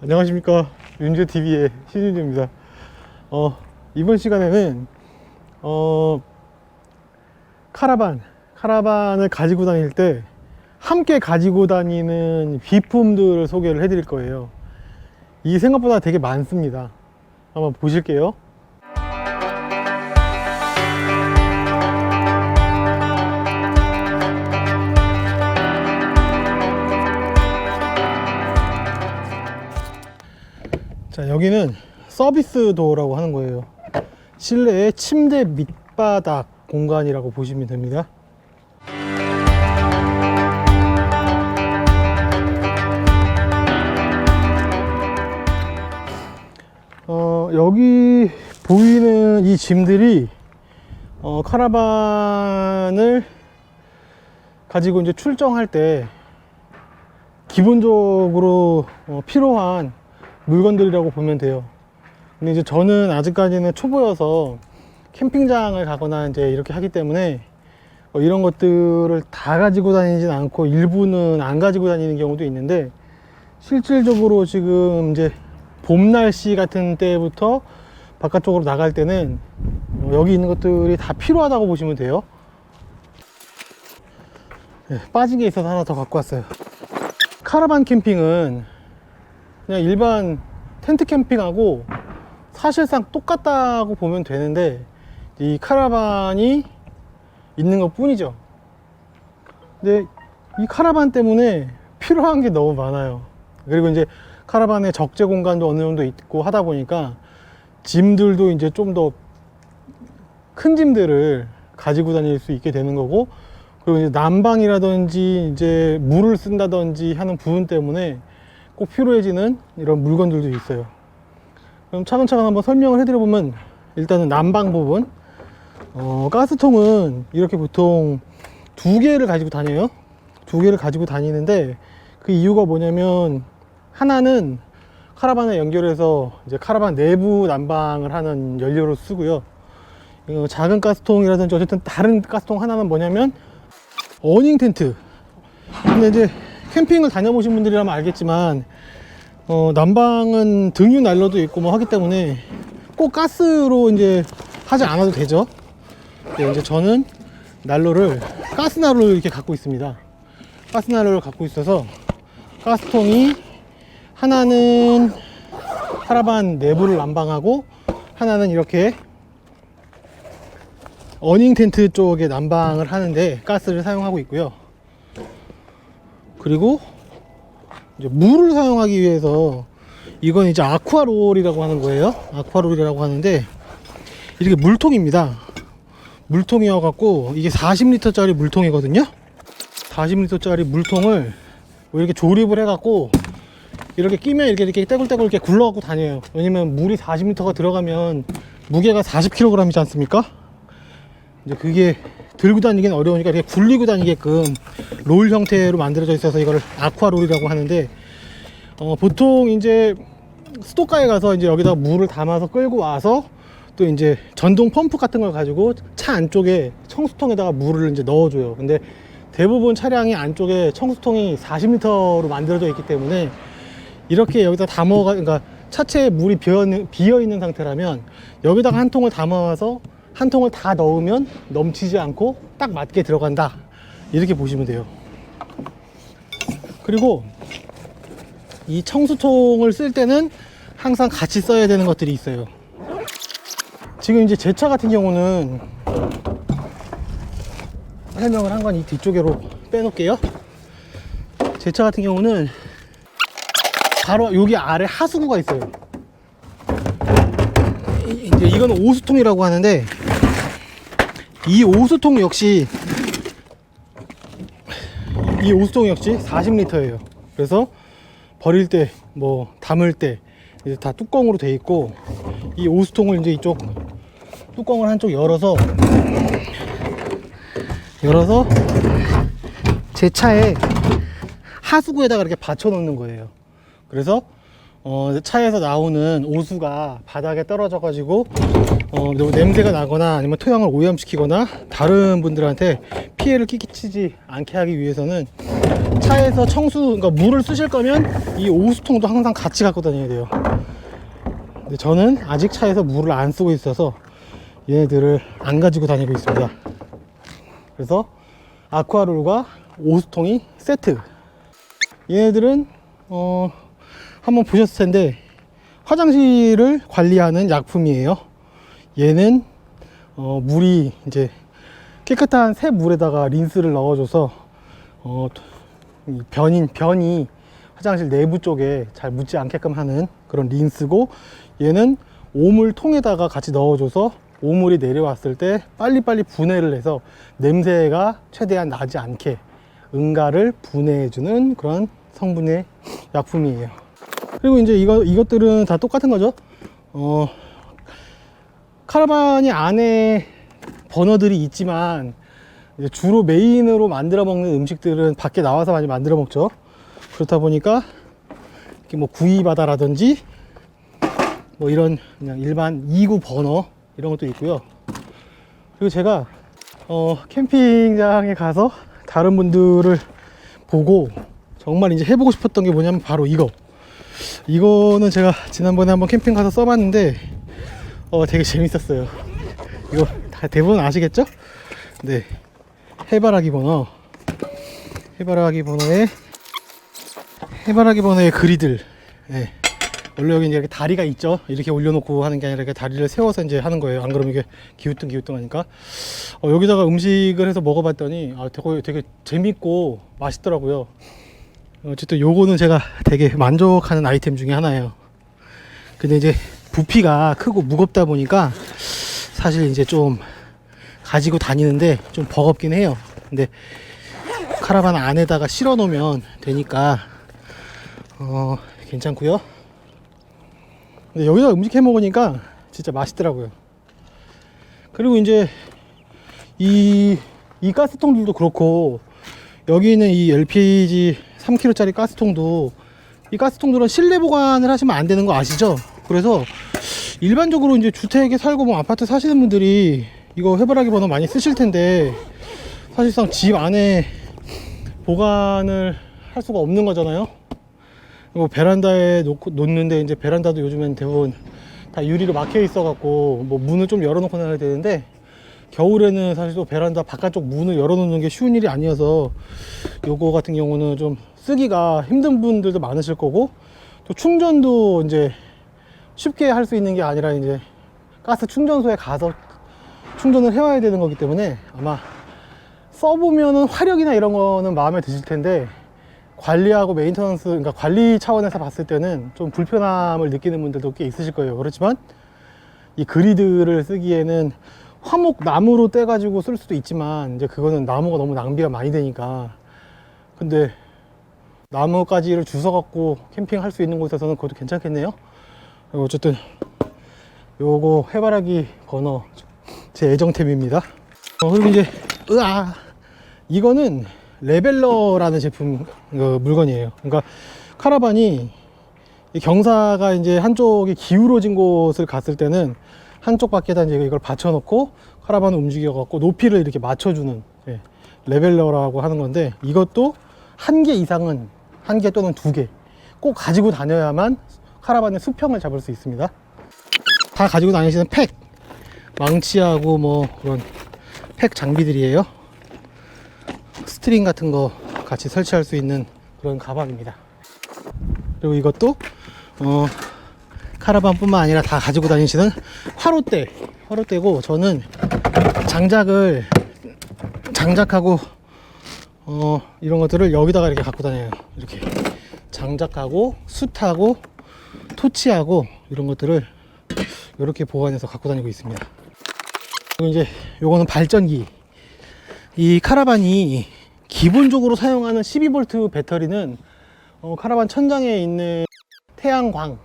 안녕하십니까, 윤재TV의 신윤재입니다. 이번 시간에는 카라반을 가지고 다닐 때 함께 가지고 다니는 비품들을 소개를 해 드릴 거예요. 이 생각보다 되게 많습니다. 한번 보실게요. 자, 여기는 서비스 도어라고 하는 거예요. 실내의 침대 밑바닥 공간이라고 보시면 됩니다. 여기 보이는 이 짐들이 카라반을 가지고 이제 출정할 때 기본적으로 필요한 물건들이라고 보면 돼요. 근데 이제 저는 아직까지는 초보여서 캠핑장을 가거나 이제 이렇게 하기 때문에 이런 것들을 다 가지고 다니진 않고 일부는 안 가지고 다니는 경우도 있는데, 실질적으로 지금 이제 봄 날씨 같은 때부터 바깥쪽으로 나갈 때는 여기 있는 것들이 다 필요하다고 보시면 돼요. 네, 빠진 게 있어서 하나 더 갖고 왔어요. 카라반 캠핑은 그냥 일반 텐트 캠핑하고 사실상 똑같다고 보면 되는데, 이 카라반이 있는 것 뿐이죠. 근데 이 카라반 때문에 필요한 게 너무 많아요. 그리고 이제 카라반에 적재 공간도 어느 정도 있고 하다 보니까 짐들도 이제 좀 더 큰 짐들을 가지고 다닐 수 있게 되는 거고, 그리고 이제 난방이라든지 이제 물을 쓴다든지 하는 부분 때문에 꼭 필요해지는 이런 물건들도 있어요. 그럼 차근차근 한번 설명을 해드려 보면, 일단은 난방 부분. 가스통은 이렇게 보통 두 개를 가지고 다녀요. 두 개를 가지고 다니는데, 그 이유가 뭐냐면, 하나는 카라반에 연결해서 이제 카라반 내부 난방을 하는 연료로 쓰고요. 작은 가스통이라든지 어쨌든 다른 가스통 하나는 뭐냐면 어닝 텐트. 근데 이제 캠핑을 다녀보신 분들이라면 알겠지만, 난방은 등유 난로도 있고 뭐 하기 때문에 꼭 가스로 이제 하지 않아도 되죠. 네, 이제 저는 난로를 가스 난로를 이렇게 갖고 있습니다. 가스 난로를 갖고 있어서 가스통이 하나는 카라반 내부를 난방하고, 하나는 이렇게 어닝 텐트 쪽에 난방을 하는데 가스를 사용하고 있고요. 그리고 이제 물을 사용하기 위해서, 이건 이제 아쿠아롤이라고 하는 거예요. 아쿠아롤이라고 하는데, 이렇게 물통입니다. 물통이어 갖고 이게 40리터짜리 물통이거든요. 40리터짜리 물통을 이렇게 조립을 해 갖고 이렇게 끼면 이렇게 떼굴떼굴 이렇게 굴러 갖고 다녀요. 왜냐면 물이 40리터가 들어가면 무게가 40kg이지 않습니까? 이제 그게 들고 다니기는 어려우니까 이렇게 굴리고 다니게끔 롤 형태로 만들어져 있어서 이거를 아쿠아롤이라고 하는데, 보통 이제 수도가에 가서 이제 여기다 물을 담아서 끌고 와서 또 이제 전동 펌프 같은 걸 가지고 차 안쪽에 청수통에다가 물을 이제 넣어줘요. 근데 대부분 차량이 안쪽에 청수통이 40리터로 만들어져 있기 때문에 이렇게 여기다 담아가, 그러니까 차체에 물이 비어 있는 상태라면 여기다가 한 통을 담아와서 한 통을 다 넣으면 넘치지 않고 딱 맞게 들어간다, 이렇게 보시면 돼요. 그리고 이 청수통을 쓸 때는 항상 같이 써야 되는 것들이 있어요. 지금 이제 제 차 같은 경우는 설명을 한 건 이 뒤쪽으로 빼놓을게요. 제 차 같은 경우는 바로 여기 아래 하수구가 있어요. 이제 이건 오수통이라고 하는데, 이 오수통 역시 40리터예요. 그래서 버릴 때, 뭐 담을 때 이제 다 뚜껑으로 돼 있고, 이 오수통을 이제 이쪽 뚜껑을 한쪽 열어서 제 차에 하수구에다가 이렇게 받쳐 놓는 거예요. 그래서 차에서 나오는 오수가 바닥에 떨어져 가지고 너무 냄새가 나거나 아니면 토양을 오염시키거나 다른 분들한테 피해를 끼치지 않게 하기 위해서는 차에서 그러니까 물을 쓰실 거면 이 오수통도 항상 같이 갖고 다녀야 돼요. 근데 저는 아직 차에서 물을 안 쓰고 있어서 얘네들을 안 가지고 다니고 있습니다. 그래서 아쿠아롤과 오수통이 세트. 얘네들은 한번 보셨을 텐데 화장실을 관리하는 약품이에요. 얘는 물이 이제 깨끗한 새 물에다가 린스를 넣어줘서 변이 화장실 내부 쪽에 잘 묻지 않게끔 하는 그런 린스고, 얘는 오물통에다가 같이 넣어줘서 오물이 내려왔을 때 빨리빨리 분해를 해서 냄새가 최대한 나지 않게 응가를 분해해주는 그런 성분의 약품이에요. 그리고 이제 이것들은 다 똑같은 거죠. 카라반이 안에 버너들이 있지만 이제 주로 메인으로 만들어 먹는 음식들은 밖에 나와서 많이 만들어 먹죠. 그렇다 보니까 이렇게 뭐 구이바다라든지 뭐 이런 그냥 일반 2구 버너 이런 것도 있고요. 그리고 제가 캠핑장에 가서 다른 분들을 보고 정말 이제 해보고 싶었던 게 뭐냐면 바로 이거는 제가 지난번에 한번 캠핑 가서 써봤는데 되게 재밌었어요. 이거 다 대부분 아시겠죠? 네, 해바라기 버너의 그리들. 네. 원래 여기 이제 이렇게 다리가 있죠. 이렇게 올려놓고 하는 게 아니라 이렇게 다리를 세워서 이제 하는 거예요. 안 그러면 이게 기우뚱하니까. 여기다가 음식을 해서 먹어봤더니 되게 재밌고 맛있더라고요. 어쨌든 요거는 제가 되게 만족하는 아이템 중에 하나예요. 근데 이제 부피가 크고 무겁다 보니까 사실 이제 좀 가지고 다니는데 좀 버겁긴 해요. 근데 카라반 안에다가 실어 놓으면 되니까 괜찮고요. 근데 여기다 음식 해 먹으니까 진짜 맛있더라고요. 그리고 이제 이 가스통들도 그렇고, 여기 있는 이 LPG 3kg짜리 가스통도, 이 가스통들은 실내 보관을 하시면 안 되는 거 아시죠? 그래서 일반적으로 이제 주택에 살고 뭐 아파트 사시는 분들이 이거 해바라기 버너 많이 쓰실 텐데, 사실상 집 안에 보관을 할 수가 없는 거잖아요. 그리고 베란다에 놓는데, 이제 베란다도 요즘엔 대부분 다 유리로 막혀 있어 갖고 뭐 문을 좀 열어놓고 나야 되는데, 겨울에는 사실 또 베란다 바깥쪽 문을 열어놓는 게 쉬운 일이 아니어서 요거 같은 경우는 좀 쓰기가 힘든 분들도 많으실 거고, 또 충전도 이제 쉽게 할 수 있는 게 아니라 이제 가스 충전소에 가서 충전을 해와야 되는 거기 때문에 아마 써보면은 화력이나 이런 거는 마음에 드실 텐데, 관리하고 메인터넌스, 그러니까 관리 차원에서 봤을 때는 좀 불편함을 느끼는 분들도 꽤 있으실 거예요. 그렇지만 이 그리드를 쓰기에는 화목 나무로 떼 가지고 쓸 수도 있지만, 이제 그거는 나무가 너무 낭비가 많이 되니까. 근데 나무가지를 주워 갖고 캠핑할 수 있는 곳에서는 그것도 괜찮겠네요. 어쨌든 요거 해바라기 버너 제 애정템입니다. 그리고 이제 이거는 레벨러라는 제품 물건이에요. 그러니까 카라반이 경사가 이제 한쪽이 기울어진 곳을 갔을 때는 한쪽 밖에다 이제 이걸 받쳐놓고 카라반을 움직여 갖고 높이를 이렇게 맞춰주는 레벨러라고 하는 건데, 이것도 한 개 이상은, 한 개 또는 두 개 꼭 가지고 다녀야만 카라반의 수평을 잡을 수 있습니다. 다 가지고 다니시는 팩, 망치하고 뭐 그런 팩 장비들이에요. 스트링 같은 거 같이 설치할 수 있는 그런 가방입니다. 그리고 이것도 카라반 뿐만 아니라 다 가지고 다니시는 화로대고, 저는 장작하고 이런 것들을 여기다가 이렇게 갖고 다녀요. 이렇게 장작하고 숯하고 토치하고 이런 것들을 이렇게 보관해서 갖고 다니고 있습니다. 그리고 이제 요거는 발전기. 이 카라반이 기본적으로 사용하는 12V 배터리는 카라반 천장에 있는 태양광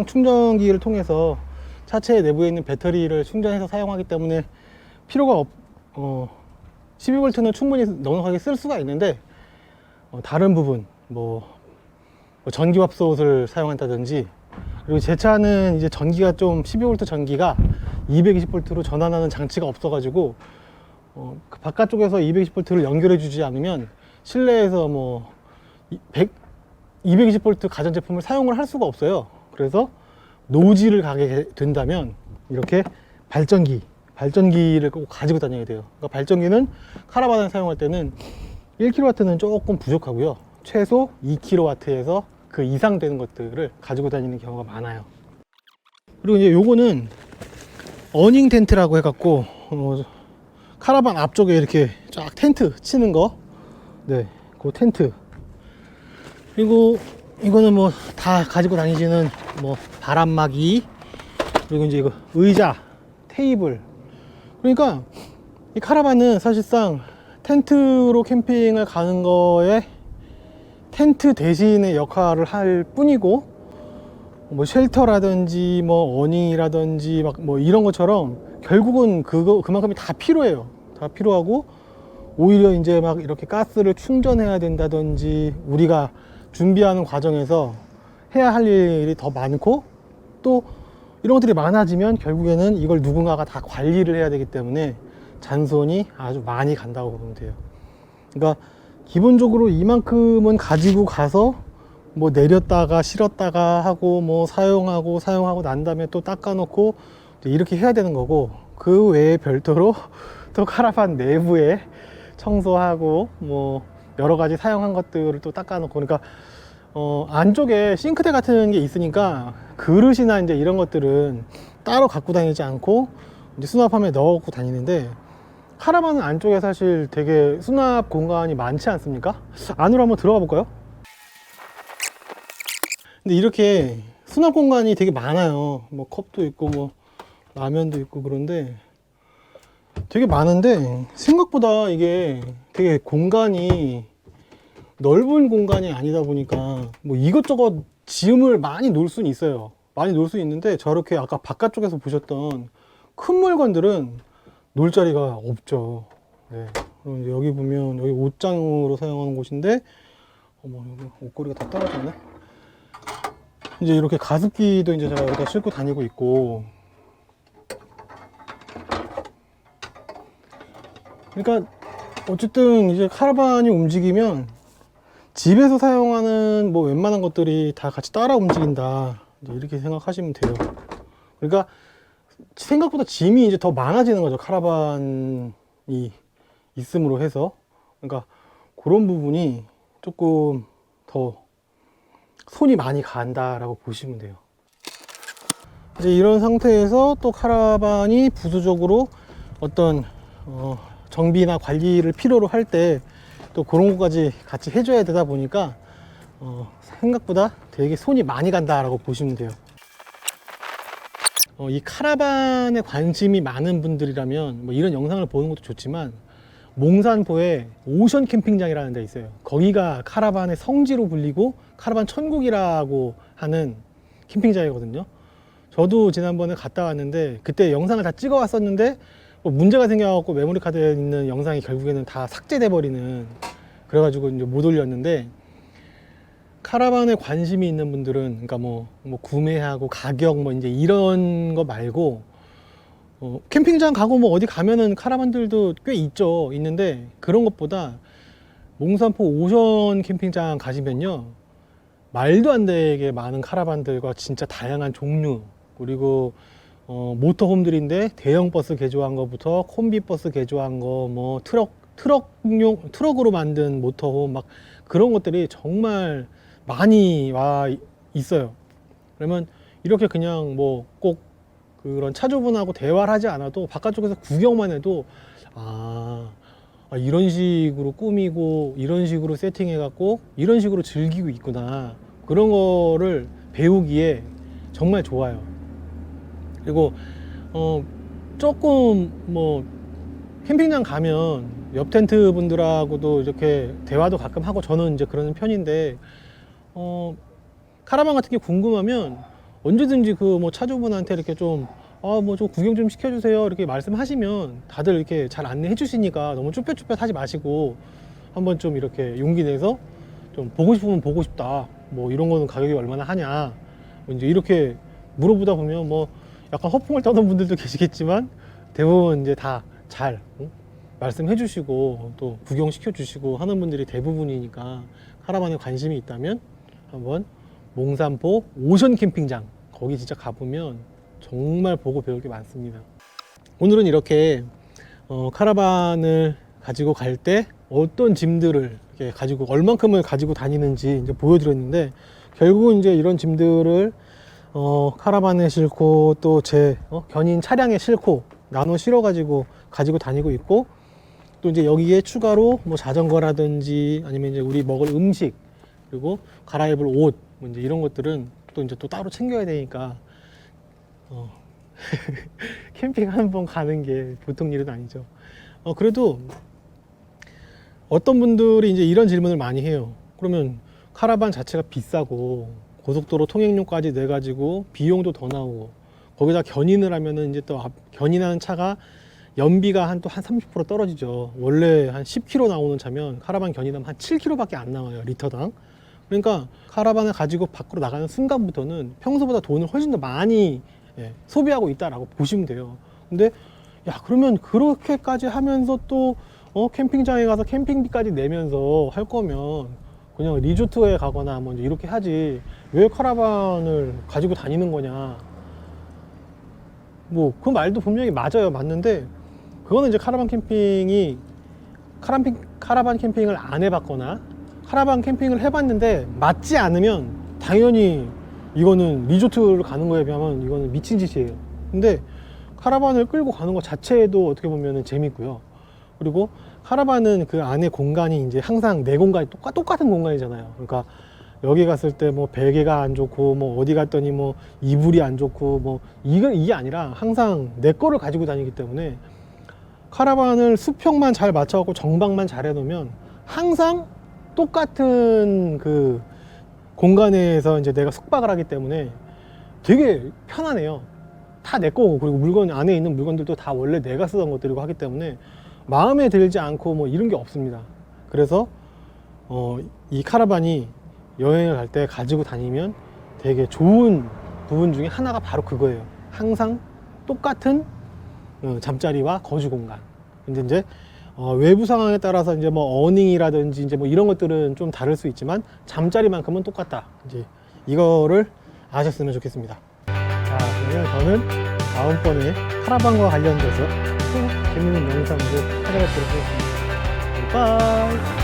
충전기를 통해서 차체 내부에 있는 배터리를 충전해서 사용하기 때문에 필요가 12V는 충분히 넉넉하게 쓸 수가 있는데, 다른 부분 뭐 뭐 전기밥솥을 사용한다든지, 그리고 제 차는 이제 전기가 좀 12V 전기가 220V로 전환하는 장치가 없어가지고 그 바깥쪽에서 220V를 연결해 주지 않으면 실내에서 뭐 220V 가전제품을 사용을 할 수가 없어요. 그래서 노지를 가게 된다면 이렇게 발전기를 꼭 가지고 다녀야 돼요. 그러니까 발전기는 카라반을 사용할 때는 1kW는 조금 부족하고요, 최소 2kW에서 그 이상 되는 것들을 가지고 다니는 경우가 많아요. 그리고 이제 요거는 어닝 텐트라고 해갖고 카라반 앞쪽에 이렇게 쫙 텐트 치는 거, 네, 그 텐트. 그리고 이거는 뭐 다 가지고 다니지는 뭐 바람막이, 그리고 이제 이거 의자, 테이블. 그러니까 이 카라반은 사실상 텐트로 캠핑을 가는 거에 텐트 대신의 역할을 할 뿐이고, 뭐 쉘터라든지 뭐 어닝이라든지 막 뭐 이런 것처럼 결국은 그만큼이 다 필요해요. 다 필요하고, 오히려 이제 막 이렇게 가스를 충전해야 된다든지 우리가 준비하는 과정에서 해야 할 일이 더 많고, 또 이런 것들이 많아지면 결국에는 이걸 누군가가 다 관리를 해야 되기 때문에 잔손이 아주 많이 간다고 보면 돼요. 그러니까 기본적으로 이만큼은 가지고 가서 뭐 내렸다가 실었다가 하고 뭐 사용하고 난 다음에 또 닦아놓고 이렇게 해야 되는 거고, 그 외에 별도로 또 카라반 내부에 청소하고 뭐 여러 가지 사용한 것들을 또 닦아놓고, 그러니까 안쪽에 싱크대 같은 게 있으니까 그릇이나 이제 이런 것들은 따로 갖고 다니지 않고 이제 수납함에 넣고 다니는데, 카라반은 안쪽에 사실 되게 수납 공간이 많지 않습니까? 안으로 한번 들어가 볼까요? 근데 이렇게 수납 공간이 되게 많아요. 뭐 컵도 있고 뭐 라면도 있고, 그런데 되게 많은데 생각보다 이게 되게 공간이 넓은 공간이 아니다 보니까 뭐 이것저것 짐을 많이 놓을 수는 있어요. 많이 놓을 수 있는데, 저렇게 아까 바깥쪽에서 보셨던 큰 물건들은 놓을 자리가 없죠. 네. 그럼 이제 여기 보면 여기 옷장으로 사용하는 곳인데, 어머, 여기 옷걸이가 다 떨어졌네. 이제 이렇게 가습기도 이제 제가 여기다 싣고 다니고 있고, 그러니까 어쨌든 이제 카라반이 움직이면 집에서 사용하는 뭐 웬만한 것들이 다 같이 따라 움직인다, 이제 이렇게 생각하시면 돼요. 그러니까 생각보다 짐이 이제 더 많아지는 거죠, 카라반이 있음으로 해서. 그러니까 그런 부분이 조금 더 손이 많이 간다라고 보시면 돼요. 이제 이런 상태에서 또 카라반이 부수적으로 어떤 정비나 관리를 필요로 할 때 또 그런 것까지 같이 해줘야 되다 보니까 생각보다 되게 손이 많이 간다라고 보시면 돼요. 이 카라반에 관심이 많은 분들이라면 뭐 이런 영상을 보는 것도 좋지만, 몽산포에 오션 캠핑장이라는 데 있어요. 거기가 카라반의 성지로 불리고 카라반 천국이라고 하는 캠핑장이거든요. 저도 지난번에 갔다 왔는데 그때 영상을 다 찍어 왔었는데 뭐 문제가 생겨갖고 메모리 카드에 있는 영상이 결국에는 다 삭제돼 버리는, 그래가지고 이제 못 올렸는데, 카라반에 관심이 있는 분들은 그러니까 뭐 구매하고 가격 뭐 이제 이런 거 말고 캠핑장 가고 뭐 어디 가면은 카라반들도 꽤 있는데, 그런 것보다 몽산포 오션 캠핑장 가시면요, 말도 안 되게 많은 카라반들과 진짜 다양한 종류, 그리고 모터홈들인데 대형 버스 개조한 거부터 콤비버스 개조한 거, 뭐 트럭으로 만든 모터홈, 막 그런 것들이 정말 많이 와 있어요. 그러면 이렇게 그냥 뭐 꼭 그런 차주분하고 대화를 하지 않아도 바깥쪽에서 구경만 해도 이런 식으로 꾸미고 이런 식으로 세팅해 갖고 이런 식으로 즐기고 있구나, 그런 거를 배우기에 정말 좋아요. 그리고 조금 뭐 캠핑장 가면 옆 텐트 분들하고도 이렇게 대화도 가끔 하고, 저는 이제 그러는 편인데, 카라반 같은 게 궁금하면 언제든지 그 뭐 차주분한테 이렇게 좀 뭐 좀 구경 좀 시켜주세요 이렇게 말씀하시면 다들 이렇게 잘 안내해 주시니까 너무 쭈뼛쭈뼛 하지 마시고 한번 좀 이렇게 용기 내서 좀 보고 싶으면 보고 싶다, 뭐 이런 거는 가격이 얼마나 하냐, 뭐 이제 이렇게 물어보다 보면 뭐 약간 허풍을 떠는 분들도 계시겠지만 대부분 이제 다 잘 말씀해 주시고 또 구경시켜 주시고 하는 분들이 대부분이니까, 카라반에 관심이 있다면 한번 몽산포 오션 캠핑장, 거기 진짜 가보면 정말 보고 배울 게 많습니다. 오늘은 이렇게 카라반을 가지고 갈 때 어떤 짐들을 이렇게 가지고 얼만큼을 가지고 다니는지 이제 보여드렸는데, 결국은 이제 이런 짐들을 카라반에 싣고 또 제 견인 차량에 싣고 나눠 실어 가지고 다니고 있고, 또 이제 여기에 추가로 뭐 자전거라든지 아니면 이제 우리 먹을 음식, 그리고 갈아입을 옷, 뭐 이제 이런 것들은 또 이제 또 따로 챙겨야 되니까 캠핑 한 번 가는 게 보통 일은 아니죠. 그래도 어떤 분들이 이제 이런 질문을 많이 해요. 그러면 카라반 자체가 비싸고 고속도로 통행료까지 내 가지고 비용도 더 나오고, 거기다 견인을 하면은 이제 또 견인하는 차가 연비가 한 30% 떨어지죠. 원래 한 10km 나오는 차면 카라반 견인하면 한 7km밖에 안 나와요, 리터당. 그러니까 카라반을 가지고 밖으로 나가는 순간부터는 평소보다 돈을 훨씬 더 많이 소비하고 있다라고 보시면 돼요. 근데 야, 그러면 그렇게까지 하면서 또 캠핑장에 가서 캠핑비까지 내면서 할 거면 그냥 리조트에 가거나 뭐 이렇게 하지, 왜 카라반을 가지고 다니는 거냐. 뭐 그 말도 분명히 맞아요. 맞는데 그거는 이제 카라반 캠핑을 안 해봤거나 카라반 캠핑을 해봤는데 맞지 않으면 당연히 이거는 리조트를 가는 거에 비하면 이거는 미친 짓이에요. 근데 카라반을 끌고 가는 것 자체도 어떻게 보면 재밌고요. 그리고 카라반은 그 안에 공간이 이제 항상 내 공간이 똑같은 공간이잖아요. 그러니까 여기 갔을 때 뭐 베개가 안 좋고, 뭐 어디 갔더니 뭐 이불이 안 좋고, 뭐 이게 아니라 항상 내 거를 가지고 다니기 때문에, 카라반을 수평만 잘 맞춰갖고 정박만 잘 해놓으면 항상 똑같은 그 공간에서 이제 내가 숙박을 하기 때문에 되게 편하네요. 다 내 거고, 그리고 물건 안에 있는 물건들도 다 원래 내가 쓰던 것들이고 하기 때문에 마음에 들지 않고 뭐 이런 게 없습니다. 그래서 이 카라반이 여행을 갈 때 가지고 다니면 되게 좋은 부분 중에 하나가 바로 그거예요. 항상 똑같은 잠자리와 거주 공간. 근데 이제 외부 상황에 따라서 이제 뭐 어닝이라든지 이제 뭐 이런 것들은 좀 다를 수 있지만 잠자리만큼은 똑같다. 이제 이거를 아셨으면 좋겠습니다. 자, 그러면 저는 다음번에 카라반과 관련돼서 또 재밌는 영상으로 찾아뵙도록 하겠습니다. 바이바이.